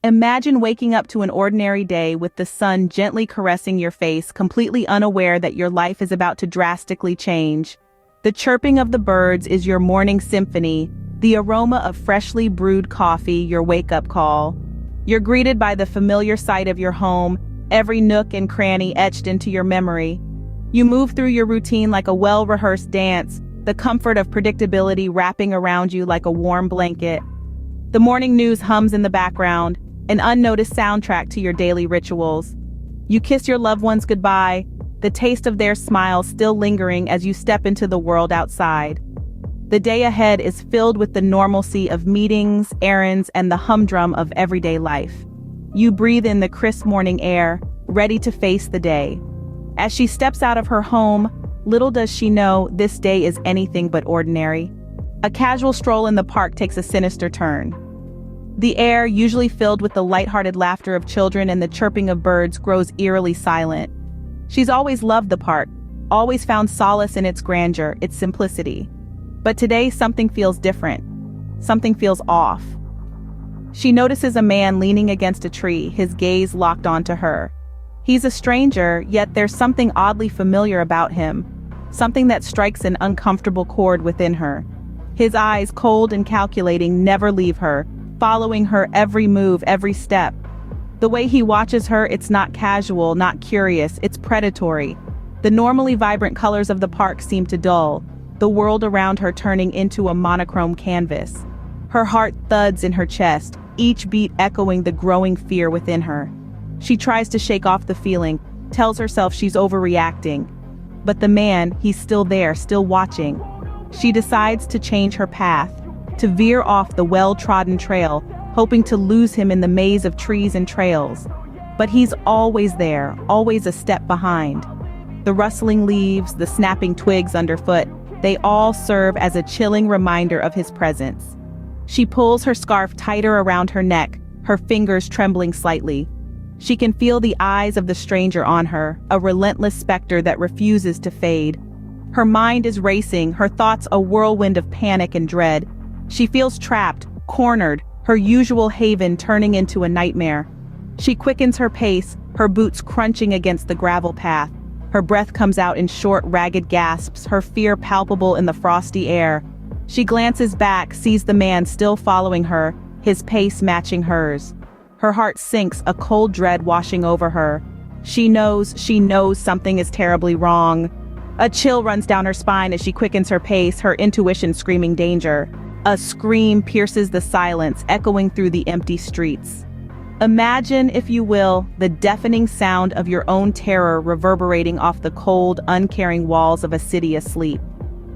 Imagine waking up to an ordinary day with the sun gently caressing your face, completely unaware that your life is about to drastically change. The chirping of the birds is your morning symphony, the aroma of freshly brewed coffee your wake-up call. You're greeted by the familiar sight of your home, every nook and cranny etched into your memory. You move through your routine like a well-rehearsed dance, the comfort of predictability wrapping around you like a warm blanket. The morning news hums in the background, an unnoticed soundtrack to your daily rituals. You kiss your loved ones goodbye, the taste of their smile still lingering as you step into the world outside. The day ahead is filled with the normalcy of meetings, errands, and the humdrum of everyday life. You breathe in the crisp morning air, ready to face the day. As she steps out of her home, little does she know this day is anything but ordinary. A casual stroll in the park takes a sinister turn. The air, usually filled with the lighthearted laughter of children and the chirping of birds, grows eerily silent. She's always loved the park, always found solace in its grandeur, its simplicity. But today something feels different. Something feels off. She notices a man leaning against a tree, his gaze locked onto her. He's a stranger, yet there's something oddly familiar about him, something that strikes an uncomfortable chord within her. His eyes, cold and calculating, never leave her, following her every move, every step. The way he watches her, it's not casual, not curious, it's predatory. The normally vibrant colors of the park seem to dull, the world around her turning into a monochrome canvas. Her heart thuds in her chest, each beat echoing the growing fear within her. She tries to shake off the feeling, tells herself she's overreacting. But the man, he's still there, still watching. She decides to change her path, to veer off the well-trodden trail, hoping to lose him in the maze of trees and trails. But he's always there, always a step behind. The rustling leaves, the snapping twigs underfoot, they all serve as a chilling reminder of his presence. She pulls her scarf tighter around her neck, her fingers trembling slightly. She can feel the eyes of the stranger on her, a relentless specter that refuses to fade. Her mind is racing, her thoughts a whirlwind of panic and dread. She feels trapped, cornered, her usual haven turning into a nightmare. She quickens her pace, her boots crunching against the gravel path. Her breath comes out in short, ragged gasps, her fear palpable in the frosty air. She glances back, sees the man still following her, his pace matching hers. Her heart sinks, a cold dread washing over her. She knows something is terribly wrong. A chill runs down her spine as she quickens her pace, her intuition screaming danger. A scream pierces the silence, echoing through the empty streets. Imagine, if you will, the deafening sound of your own terror reverberating off the cold, uncaring walls of a city asleep.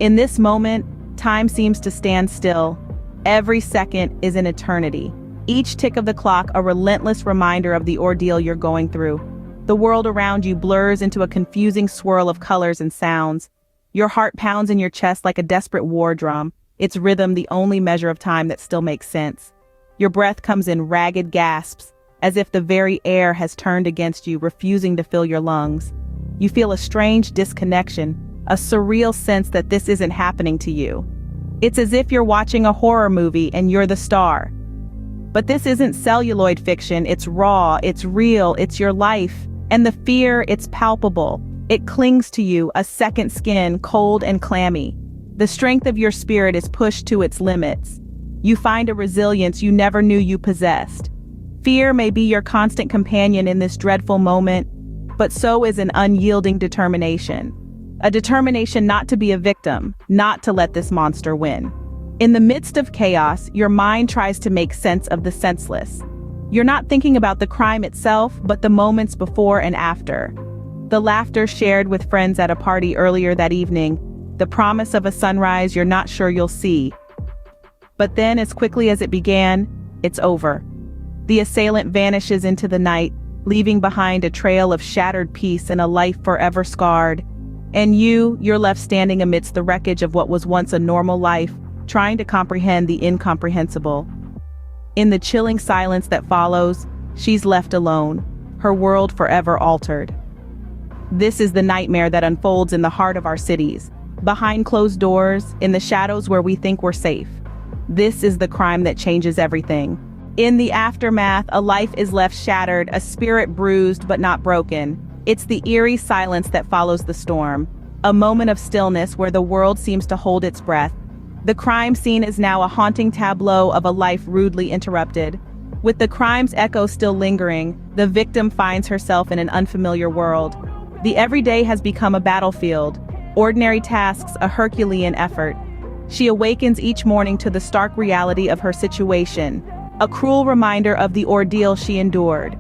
In this moment, time seems to stand still. Every second is an eternity. Each tick of the clock a relentless reminder of the ordeal you're going through. The world around you blurs into a confusing swirl of colors and sounds. Your heart pounds in your chest like a desperate war drum, its rhythm the only measure of time that still makes sense. Your breath comes in ragged gasps, as if the very air has turned against you, refusing to fill your lungs. You feel a strange disconnection, a surreal sense that this isn't happening to you. It's as if you're watching a horror movie and you're the star. But this isn't celluloid fiction, it's raw, it's real, it's your life. And the fear, it's palpable. It clings to you, a second skin, cold and clammy. The strength of your spirit is pushed to its limits. You find a resilience you never knew you possessed. Fear may be your constant companion in this dreadful moment, but so is an unyielding determination. A determination not to be a victim, not to let this monster win. In the midst of chaos, your mind tries to make sense of the senseless. You're not thinking about the crime itself, but the moments before and after. The laughter shared with friends at a party earlier that evening, the promise of a sunrise you're not sure you'll see. But then, as quickly as it began, it's over. The assailant vanishes into the night, leaving behind a trail of shattered peace and a life forever scarred. And you're left standing amidst the wreckage of what was once a normal life, trying to comprehend the incomprehensible. In the chilling silence that follows, she's left alone, her world forever altered. This is the nightmare that unfolds in the heart of our cities, behind closed doors, in the shadows where we think we're safe. This is the crime that changes everything. In the aftermath, a life is left shattered, a spirit bruised but not broken. It's the eerie silence that follows the storm, a moment of stillness where the world seems to hold its breath. The crime scene is now a haunting tableau of a life rudely interrupted. With the crime's echo still lingering, the victim finds herself in an unfamiliar world. The everyday has become a battlefield, ordinary tasks a Herculean effort. She awakens each morning to the stark reality of her situation, a cruel reminder of the ordeal she endured.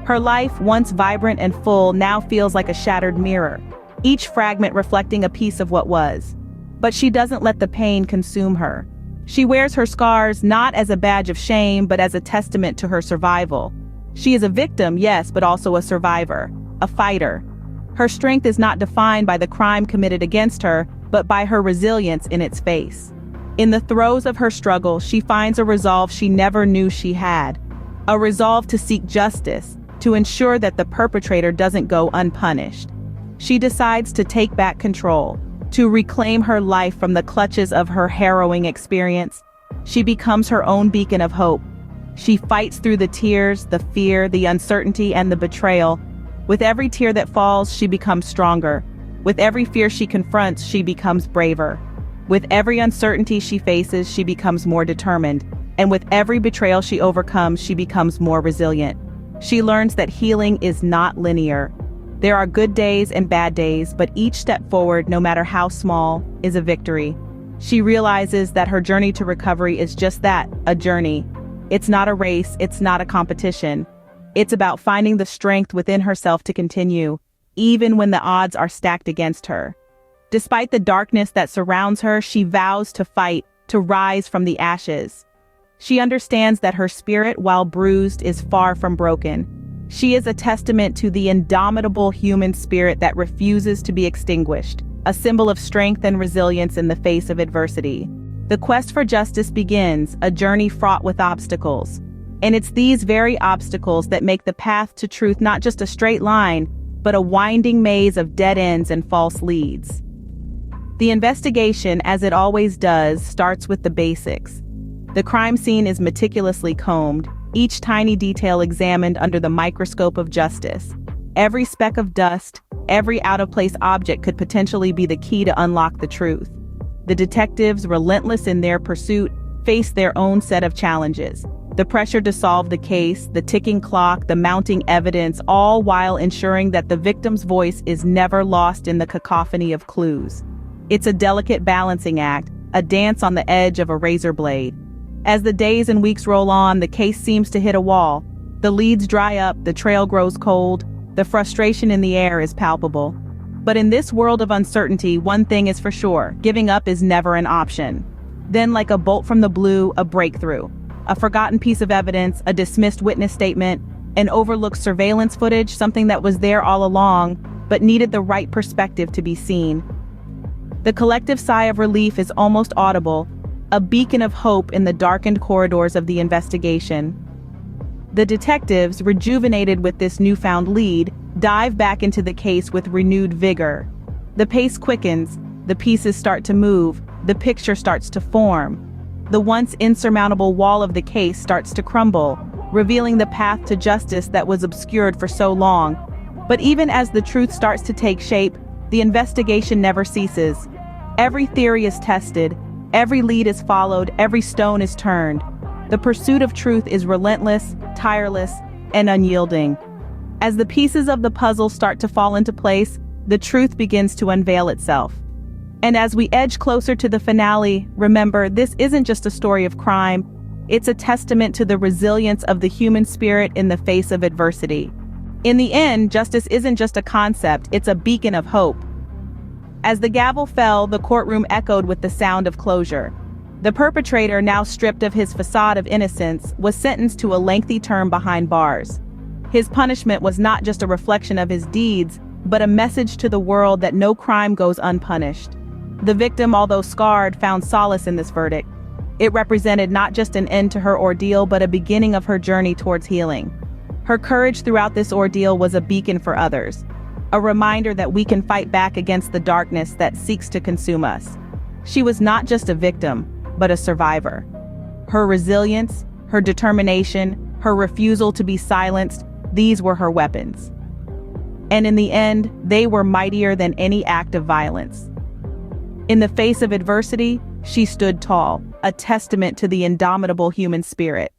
Her life, once vibrant and full, now feels like a shattered mirror, each fragment reflecting a piece of what was. But she doesn't let the pain consume her. She wears her scars not as a badge of shame, but as a testament to her survival. She is a victim, yes, but also a survivor, a fighter. Her strength is not defined by the crime committed against her, but by her resilience in its face. In the throes of her struggle, she finds a resolve she never knew she had. A resolve to seek justice, to ensure that the perpetrator doesn't go unpunished. She decides to take back control, to reclaim her life from the clutches of her harrowing experience. She becomes her own beacon of hope. She fights through the tears, the fear, the uncertainty, and the betrayal. With every tear that falls, she becomes stronger. With every fear she confronts, she becomes braver. With every uncertainty she faces, she becomes more determined. And with every betrayal she overcomes, she becomes more resilient. She learns that healing is not linear. There are good days and bad days, but each step forward, no matter how small, is a victory. She realizes that her journey to recovery is just that, a journey. It's not a race, it's not a competition. It's about finding the strength within herself to continue, even when the odds are stacked against her. Despite the darkness that surrounds her, she vows to fight, to rise from the ashes. She understands that her spirit, while bruised, is far from broken. She is a testament to the indomitable human spirit that refuses to be extinguished, a symbol of strength and resilience in the face of adversity. The quest for justice begins, a journey fraught with obstacles. And it's these very obstacles that make the path to truth not just a straight line, but a winding maze of dead ends and false leads. The investigation, as it always does, starts with the basics. The crime scene is meticulously combed, each tiny detail examined under the microscope of justice. Every speck of dust, every out-of-place object could potentially be the key to unlock the truth. The detectives, relentless in their pursuit, face their own set of challenges. The pressure to solve the case, the ticking clock, the mounting evidence, all while ensuring that the victim's voice is never lost in the cacophony of clues. It's a delicate balancing act, a dance on the edge of a razor blade. As the days and weeks roll on, the case seems to hit a wall. The leads dry up, the trail grows cold, the frustration in the air is palpable. But in this world of uncertainty, one thing is for sure: giving up is never an option. Then, like a bolt from the blue, a breakthrough. A forgotten piece of evidence, a dismissed witness statement, an overlooked surveillance footage, something that was there all along, but needed the right perspective to be seen. The collective sigh of relief is almost audible, a beacon of hope in the darkened corridors of the investigation. The detectives, rejuvenated with this newfound lead, dive back into the case with renewed vigor. The pace quickens, the pieces start to move, the picture starts to form. The once insurmountable wall of the case starts to crumble, revealing the path to justice that was obscured for so long. But even as the truth starts to take shape, the investigation never ceases. Every theory is tested, every lead is followed, every stone is turned. The pursuit of truth is relentless, tireless, and unyielding. As the pieces of the puzzle start to fall into place, the truth begins to unveil itself. And as we edge closer to the finale, remember, this isn't just a story of crime, it's a testament to the resilience of the human spirit in the face of adversity. In the end, justice isn't just a concept, it's a beacon of hope. As the gavel fell, the courtroom echoed with the sound of closure. The perpetrator, now stripped of his facade of innocence, was sentenced to a lengthy term behind bars. His punishment was not just a reflection of his deeds, but a message to the world that no crime goes unpunished. The victim, although scarred, found solace in this verdict. It represented not just an end to her ordeal, but a beginning of her journey towards healing. Her courage throughout this ordeal was a beacon for others, a reminder that we can fight back against the darkness that seeks to consume us. She was not just a victim, but a survivor. Her resilience, her determination, her refusal to be silenced, these were her weapons. And in the end, they were mightier than any act of violence. In the face of adversity, she stood tall, a testament to the indomitable human spirit.